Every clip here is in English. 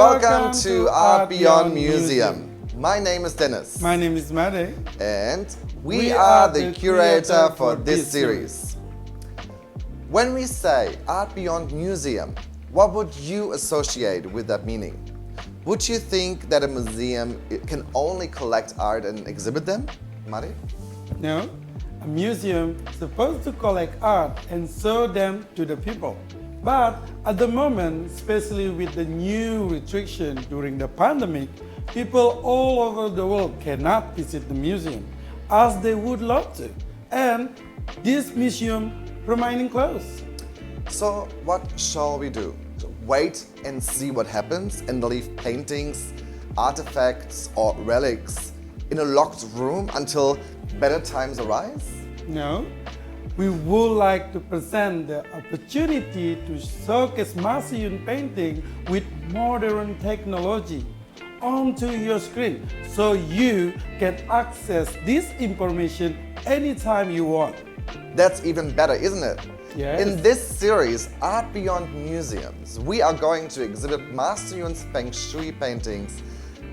Welcome to Art Beyond Museum. My name is Dennis. My name is Made. And we are the curator for this series. When we say Art Beyond Museum, what would you associate with that meaning? Would you think that a museum can only collect art and exhibit them, Mari? No, a museum is supposed to collect art and show them to the people. But at the moment, especially with the new restriction during the pandemic, people all over the world cannot visit the museum as they would love to. And this museum remaining closed. So what shall we do? Wait and see what happens and leave paintings, artifacts or relics in a locked room until better times arise? No, we would like to present the opportunity to showcase Masayoon painting with modern technology onto your screen so you can access this information anytime you want. That's even better, isn't it? Yes. In this series, Art Beyond Museums, we are going to exhibit Masayoon's Feng Shui paintings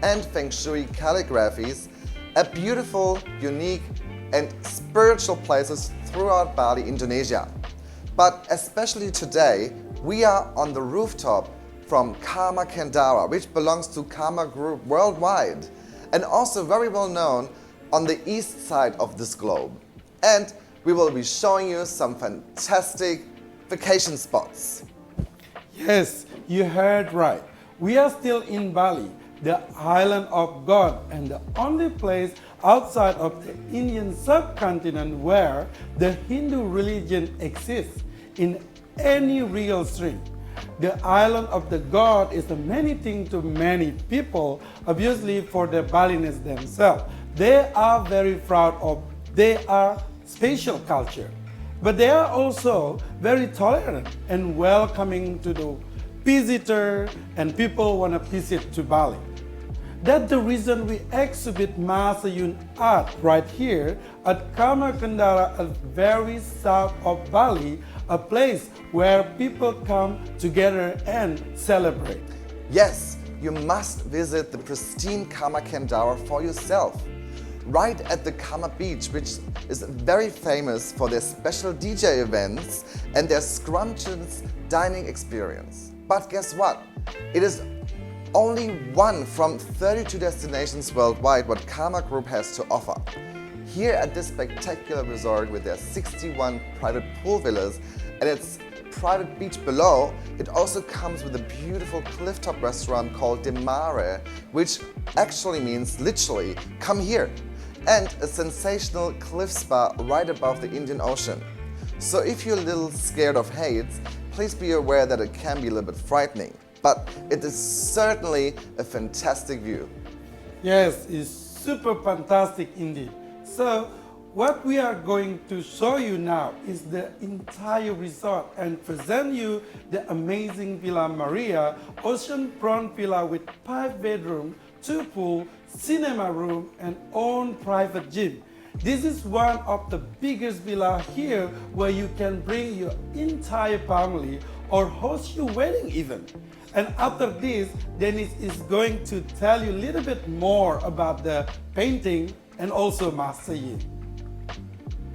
and Feng Shui calligraphies at beautiful, unique and spiritual places throughout Bali, Indonesia. But especially today, we are on the rooftop from Karma Kandara, which belongs to Karma Group worldwide and also very well known on the east side of this globe. And we will be showing you some fantastic vacation spots. Yes, you heard right. We are still in Bali, the island of God and the only place outside of the Indian subcontinent where the Hindu religion exists in any real string. The island of the God is a many things to many people, obviously for the Balinese themselves. They are very proud of their special culture, but they are also very tolerant and welcoming to the visitor and people want to visit to Bali. That's the reason we exhibit Masayoon art right here at Karma Kandara, a very south of Bali, a place where people come together and celebrate. Yes, you must visit the pristine Karma Kandara for yourself. Right at the Karma Beach, which is very famous for their special DJ events and their scrumptious dining experience. But guess what? It is only one from 32 destinations worldwide what Karma Group has to offer. Here at this spectacular resort with their 61 private pool villas and its private beach below, it also comes with a beautiful clifftop restaurant called Demare, which actually means literally, come here, and a sensational cliff spa right above the Indian Ocean. So if you're a little scared of heights, please be aware that it can be a little bit frightening. But it is certainly a fantastic view. Yes, it's super fantastic indeed. So what we are going to show you now is the entire resort and present you the amazing Villa Maria, oceanfront villa with 5 bedrooms, 2 pools, cinema room and own private gym. This is one of the biggest villa here where you can bring your entire family or host your wedding event. And after this, Dennis is going to tell you a little bit more about the painting and also Masayoon.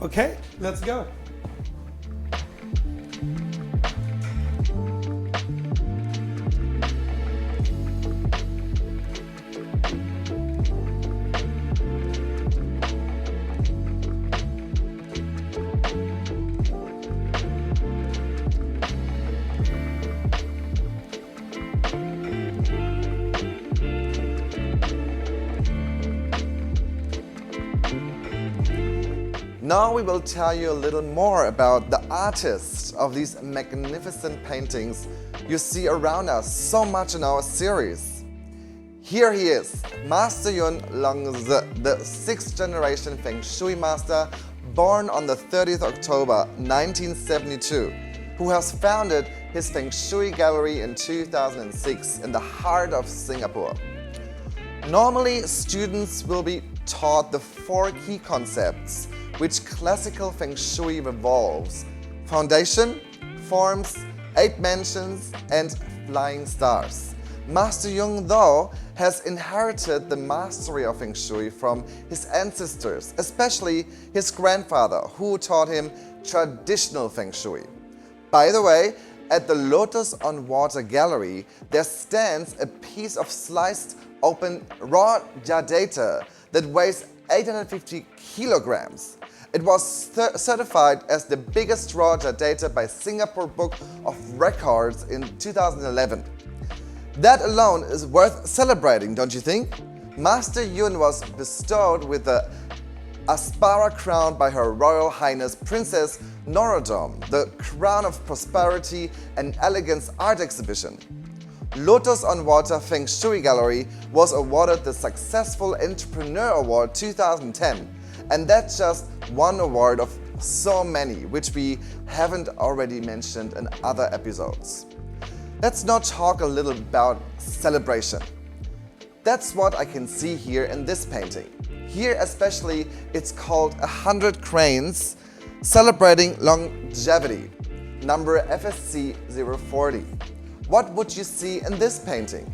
Okay, let's go. Now we will tell you a little more about the artists of these magnificent paintings you see around us so much in our series. Here he is, Masayoon Longze, the 6th generation Feng Shui master, born on the 30th October 1972, who has founded his Feng Shui gallery in 2006 in the heart of Singapore. Normally, students will be taught the 4 key concepts which classical Feng Shui revolves: foundation, forms, 8 mansions and flying stars. Master Yun, though, has inherited the mastery of Feng Shui from his ancestors, especially his grandfather, who taught him traditional Feng Shui. By the way, at the Lotus on Water Gallery, there stands a piece of sliced open raw jadata that weighs 850 kilograms. It was certified as the biggest raw jadata by Singapore Book of Records in 2011. That alone is worth celebrating, don't you think? Master Yun was bestowed with the Aspara crown by Her Royal Highness Princess Norodom, the Crown of Prosperity and Elegance art exhibition. Lotus on Water Feng Shui Gallery was awarded the Successful Entrepreneur Award 2010, and that's just one award of so many, which we haven't already mentioned in other episodes. Let's now talk a little about celebration. That's what I can see here in this painting. Here especially, it's called 100 Cranes Celebrating Longevity, number FSC 040. What would you see in this painting?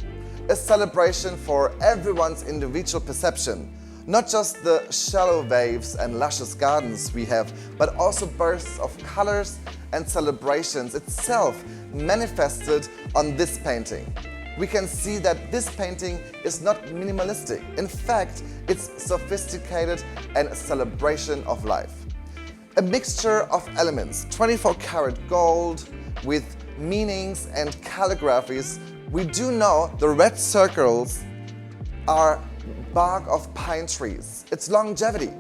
A celebration for everyone's individual perception, not just the shallow waves and luscious gardens we have, but also bursts of colors and celebrations itself manifested on this painting. We can see that this painting is not minimalistic. In fact, it's sophisticated and a celebration of life. A mixture of elements, 24 karat gold with meanings and calligraphies. We do know the red circles are bark of pine trees. It's longevity,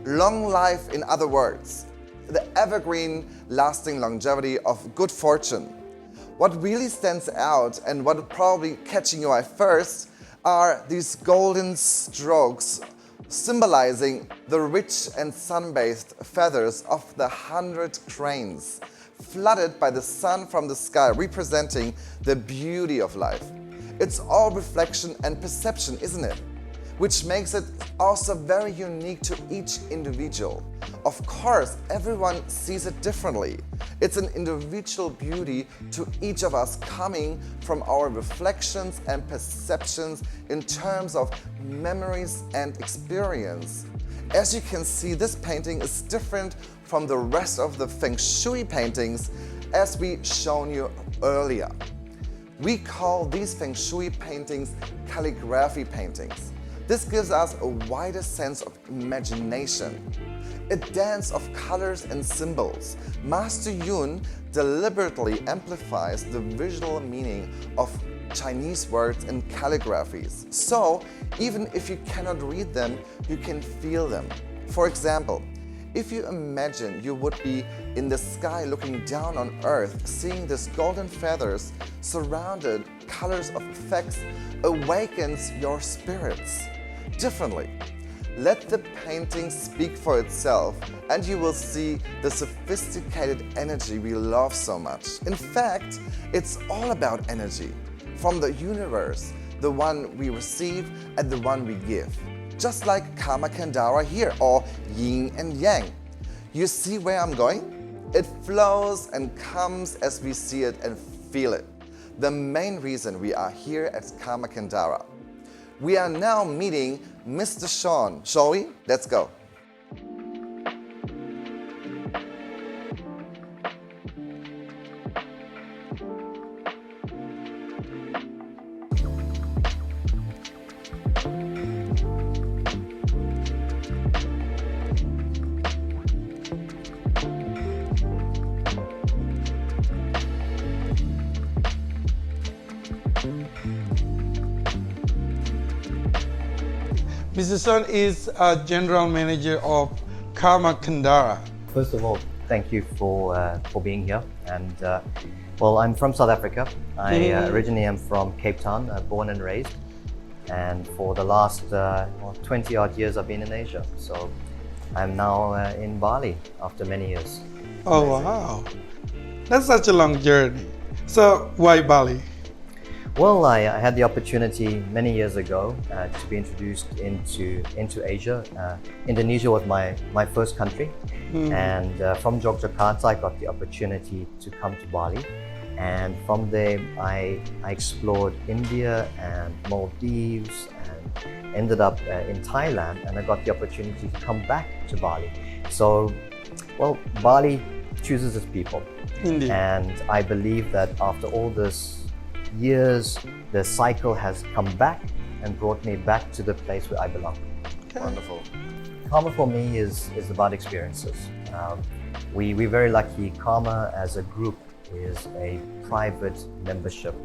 long life in other words. The evergreen, lasting longevity of good fortune. What really stands out and what probably catching your eye first are these golden strokes symbolizing the rich and sun-bathed feathers of the 100 cranes, flooded by the sun from the sky, representing the beauty of life. It's all reflection and perception, isn't it? Which makes it also very unique to each individual. Of course, everyone sees it differently. It's an individual beauty to each of us coming from our reflections and perceptions in terms of memories and experience. As you can see, this painting is different from the rest of the Feng Shui paintings as we shown you earlier. We call these Feng Shui paintings calligraphy paintings. This gives us a wider sense of imagination, a dance of colors and symbols. Master Yun deliberately amplifies the visual meaning of Chinese words and calligraphies. So, even if you cannot read them, you can feel them. For example, if you imagine you would be in the sky looking down on earth, seeing these golden feathers surrounded, colors of effects awakens your spirits differently. Let the painting speak for itself and you will see the sophisticated energy we love so much. In fact, it's all about energy from the universe, the one we receive and the one we give. Just like Karma Kandara here, or yin and yang. You see where I'm going? It flows and comes as we see it and feel it. The main reason we are here at Karma Kandara. We are now meeting Mr. Sean. Shall we? Let's go. Mr. Sun is a general manager of Karma Kandara. First of all, thank you for being here. And well, I'm from South Africa. I originally am from Cape Town, born and raised. And for the last 20 odd years, I've been in Asia. So I'm now in Bali after many years. Oh, wow. That's such a long journey. So why Bali? Well, I had the opportunity many years ago to be introduced into Asia. Indonesia was my first country, and from Yogyakarta I got the opportunity to come to Bali. And from there, I explored India and Maldives and ended up in Thailand, and I got the opportunity to come back to Bali. So, well, Bali chooses its people. Indeed. And I believe that after all this years, the cycle has come back and brought me back to the place where I belong. Wonderful. Karma for me is about experiences. We're very lucky. Karma as a group is a private membership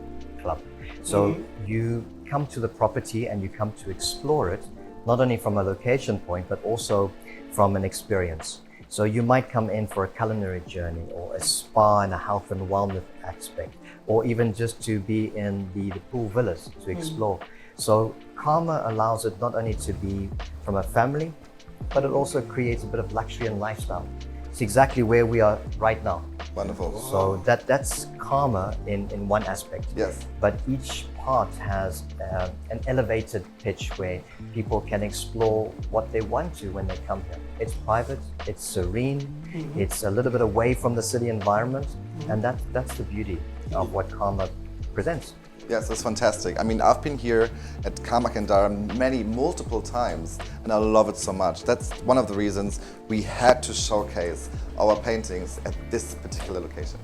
club. So you come to the property and you come to explore it, not only from a location point, but also from an experience. So you might come in for a culinary journey or a spa and a health and wellness aspect, or even just to be in the pool villas to explore. So Karma allows it not only to be from a family, but it also creates a bit of luxury and lifestyle. It's exactly where we are right now. Wonderful. So that's Karma in one aspect. Yes. But each part has an elevated pitch where people can explore what they want to when they come here. It's private, it's serene, it's a little bit away from the city environment, and that's the beauty of what Karma presents. Yes, that's fantastic. I mean, I've been here at Kandara multiple times, and I love it so much. That's one of the reasons we had to showcase our paintings at this particular location.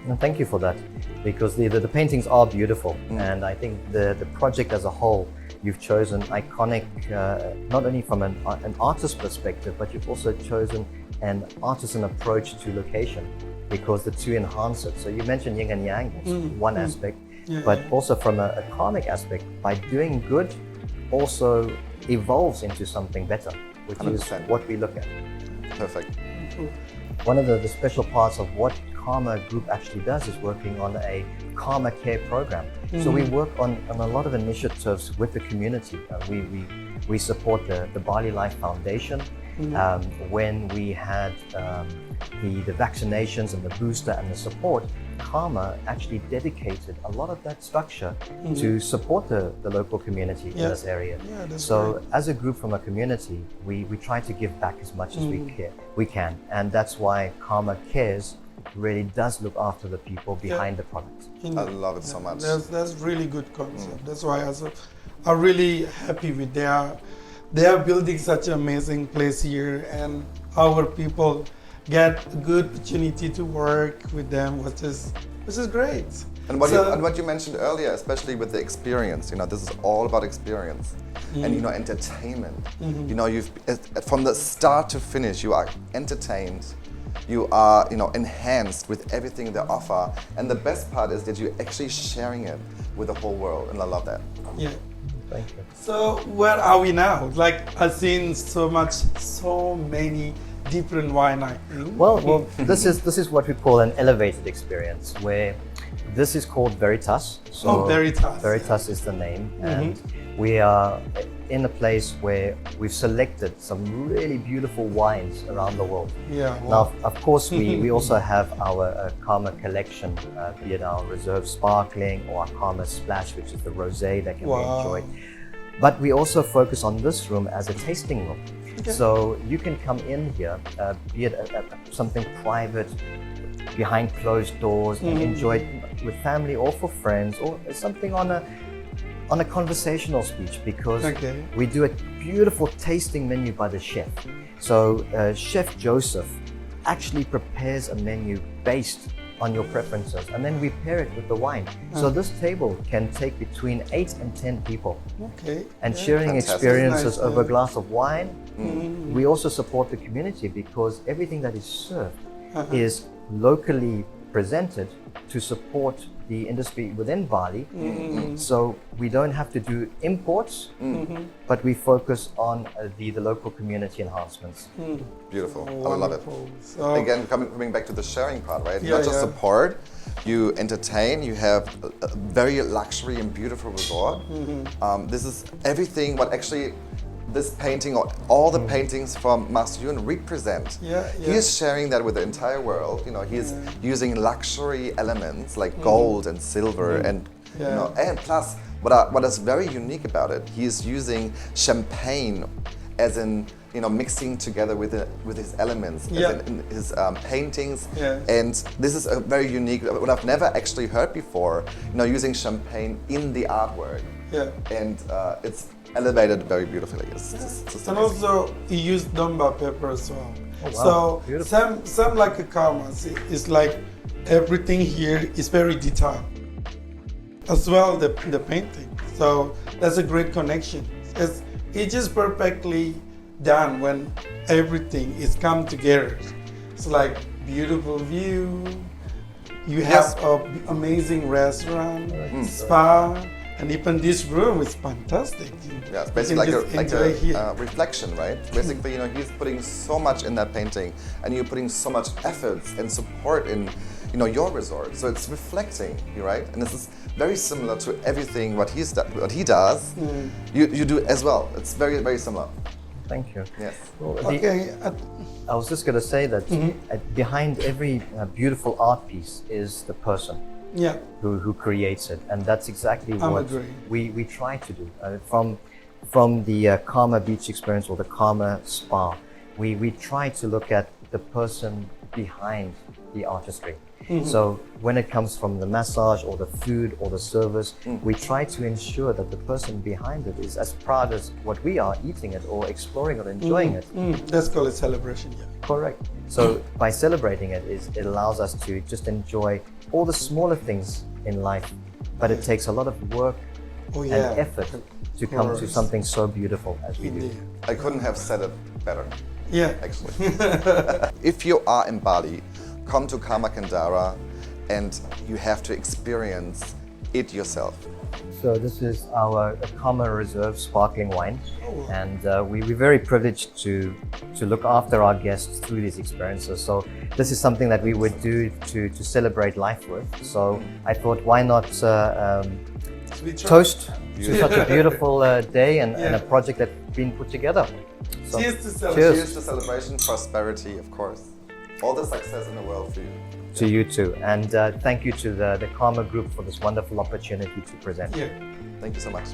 And thank you for that, because the paintings are beautiful, and I think the project as a whole, you've chosen iconic, not only from an artist perspective, but you've also chosen an artisan approach to location, because the two enhance it. So you mentioned yin and yang, one aspect, but also from a karmic aspect, by doing good, also evolves into something better, which 100%. is what we look at. Perfect. One of the special parts of what Karma Group actually does is working on a Karma Care program. So we work on a lot of initiatives with the community. We support the Bali Life Foundation. When we had the vaccinations and the booster and the support, Karma actually dedicated a lot of that structure to support the local community in this area. So as a group from a community, we try to give back as much as we can. And that's why Karma Cares really does look after the people behind the product. I love it so much. That's really good concept. That's why I'm really happy with they are building such an amazing place here, and our people get a good opportunity to work with them, which is great. And what you mentioned earlier, especially with the experience, this is all about experience and entertainment. You've from the start to finish, you are entertained. You are, enhanced with everything they offer, and the best part is that you're actually sharing it with the whole world, and I love that. Yeah. Thank you. So where are we now? Like, I've seen so many different wine, I think. Well, this is what we call an elevated experience, where this is called Veritas. So Veritas. Veritas is the name, and we are in a place where we've selected some really beautiful wines around the world. Yeah. Wow. Now, of course, we also have our Karma collection, be it our Reserve Sparkling or our Karma Splash, which is the rosé that can be enjoyed. But we also focus on this room as a tasting room. Okay. So you can come in here, be it something private, behind closed doors, and enjoy it with family or for friends, or something on a conversational speech, because we do a beautiful tasting menu by the chef. So Chef Joseph actually prepares a menu based on your preferences, and then we pair it with the wine. So this table can take between 8 and 10 people. Okay. And sharing experiences over a glass of wine. We also support the community, because everything that is served is locally presented to support the industry within Bali. So we don't have to do imports, but we focus on the local community enhancements. Beautiful. I love it. So, again, coming back to the sharing part, right? Not just support, you entertain, you have a very luxury and beautiful resort. This is everything what actually this painting or all the paintings from Master Yun represent. He is sharing that with the entire world. He is using luxury elements like gold and silver, and and plus what is very unique about it, he is using champagne as an mixing together with his elements, as Yeah. in his paintings. Yeah. And this is a very unique, what I've never actually heard before, using champagne in the artwork. Yeah. And it's elevated very beautifully. It's just And amazing. also, he used Dumba pepper as well. Oh, wow. So Beautiful. some like a karmas, it's like everything here is very detailed. As well, the painting. So that's a great connection. It's just perfectly done when everything is come together. It's like beautiful view. You have Yes. an amazing restaurant, spa, and even this room is fantastic. Yeah, it's You basically can like just a enjoy here. reflection, right? Basically, he's putting so much in that painting, and you're putting so much efforts and support in, your resort. So it's reflecting, right? And this is very similar to everything what he does. You do as well. It's very, very similar. Thank you. Yes. Well, Okay, I was just going to say that behind every beautiful art piece is the person yeah. who creates it, and that's exactly I'm what agreeing. we try to do. From the Karma Beach experience or the Karma Spa, we try to look at the person behind the artistry. So when it comes from the massage or the food or the service, we try to ensure that the person behind it is as proud as what we are eating it or exploring or enjoying it. Let's call it celebration, yeah. Correct. So by celebrating it, it allows us to just enjoy all the smaller things in life, but it takes a lot of work Oh, and yeah. effort to come to course. something so beautiful as we do. Indeed. I couldn't have said it better, Yeah. actually. If you are in Bali, come to Kandara, and you have to experience it yourself. So this is our Karma Reserve sparkling wine, and we're very privileged to look after our guests through these experiences. So this is something that we would do to celebrate life with. So I thought, why not Sweet toast to such a beautiful day and Yeah. a project that's been put together. So, Cheers to celebration. Cheers. Here's the celebration, prosperity, of course. All the success in the world for you. to you too, and thank you to the Karma Group for this wonderful opportunity to present. Yeah. Thank you so much.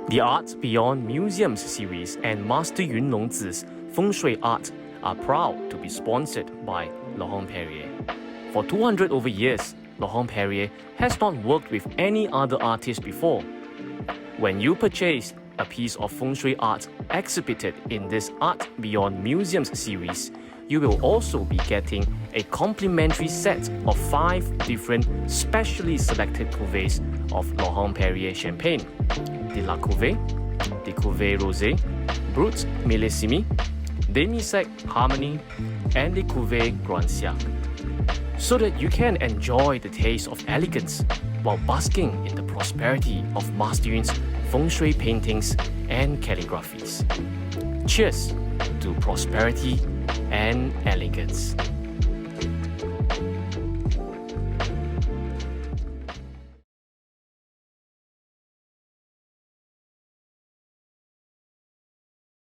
The Art Beyond Museums series and Master Yun Longzi's Feng Shui art are proud to be sponsored by Laurent Perrier. For 200 over years, Laurent Perrier has not worked with any other artist before. When you purchase a piece of Feng Shui art exhibited in this Art Beyond Museums series, you will also be getting a complimentary set of 5 different specially selected cuvées of Laurent Perrier champagne: the La Cuvée, the Cuvée Rosé, Brut Millésime, Demi-Sec Harmony, and the Cuvée Grand Siac, so that you can enjoy the taste of elegance while basking in the prosperity of Master Yun's Feng Shui paintings and calligraphies. Cheers to prosperity and elegance.